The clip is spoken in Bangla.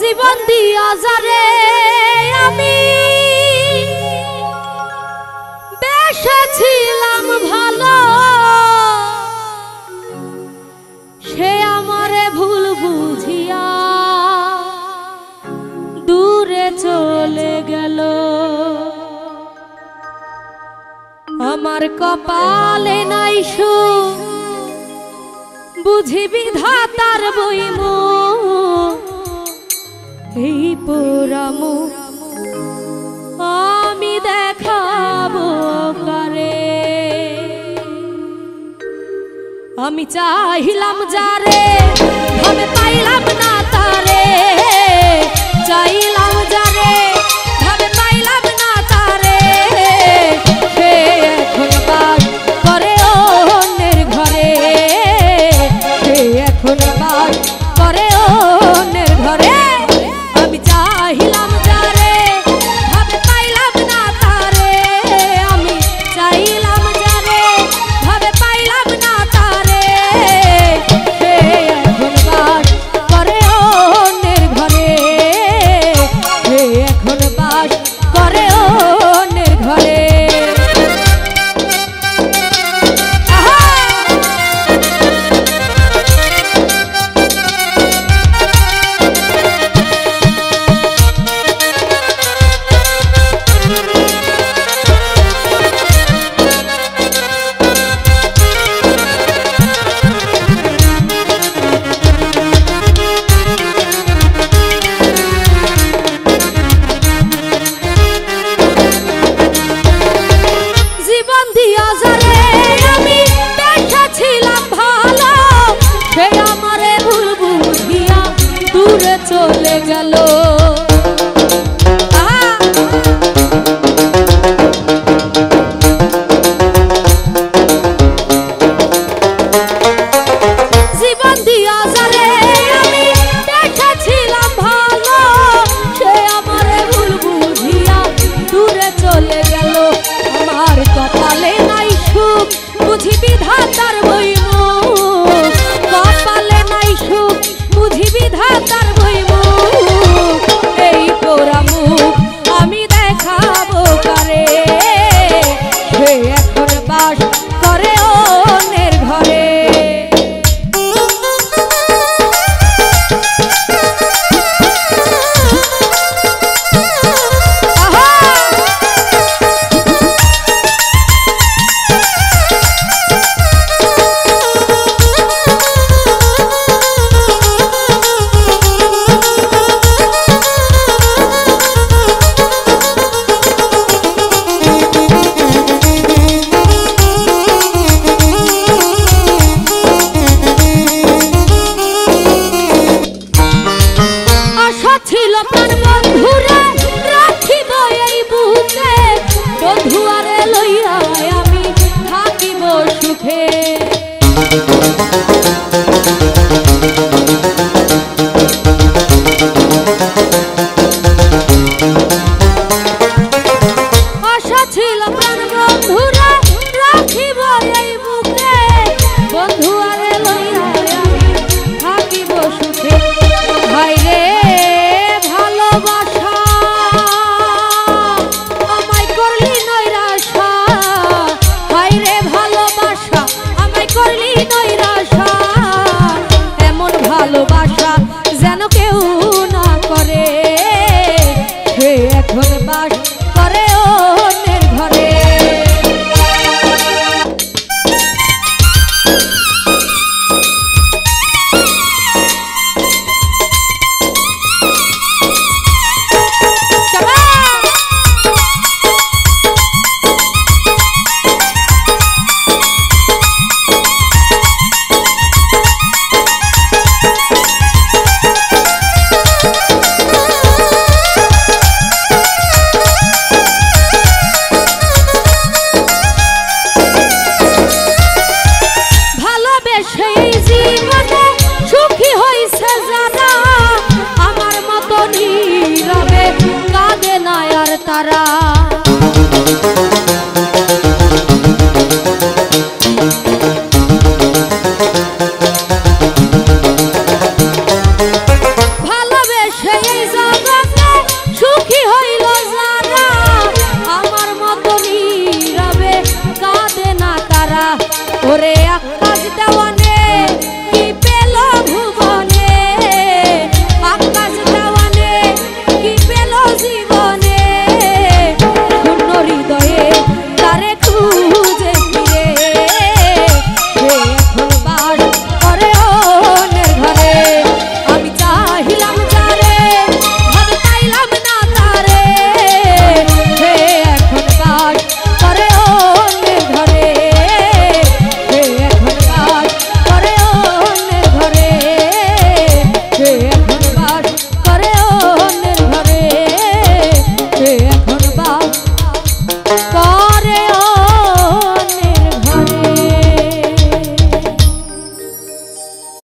জীবন দিয়া যারে আমি বেসেছিলাম ভালো, সে আমারে ভুল বুঝিয়া দূরে চলে গেল। আমার কপালে নাই সুখ, বুঝি বিধাতার বইমু এই পোড়ামু আমি দেখাবো কারে। আমি চাইলাম যারে ভাবে পাইলাম না তারে, চাইলাম যারে ভাবে পাইলাম না তারে, সে এখন বাস করে অন্যের ঘরে, সে এখন বাস করে অন্যের ঘরে। আমি চাইলাম যারে ভাবে পাইলাম না তারে, আমি চাইলাম যারে ভাবে পাইলাম না তারে, সে এখন বাস করে অন্যের ঘরে, সে এখন বাস করে অন্যের ঘরে। চলে গেল জীবন দিয়া যারে আমি দেখেছিলাম ভালো, সে আমারে ভুল বুঝিয়া দূরে চলে গেল। আমার কপালে নাই সুখ, বুঝি বিধাতার বইমু, কপালে নাই সুখ, বুঝি বিধাতার বইমু এই পোড়ামু আমি দেখাবো কারে, সে এখন বাস করে অন্যের ঘরে। ছিল প্রাণ বন্ধুরে রাখিব এই বুকে, বন্ধুয়ারে লইয়া আমি থাকিব সুখে। আশা ছিল প্রাণ বন্ধুরে রাখিব এই বুকে, বন্ধুয়ারে লইয়া আমি থাকিব সুখে। ভাইরে ভালোবাসা আমায় করলি নৈরাশা, হায়রে ভালোবাসা আমায় করলি নৈরাশা, এমন ভালোবাসা যেন কেউ না করে, সে এখন বাস করে অন্যের ঘরে। তারা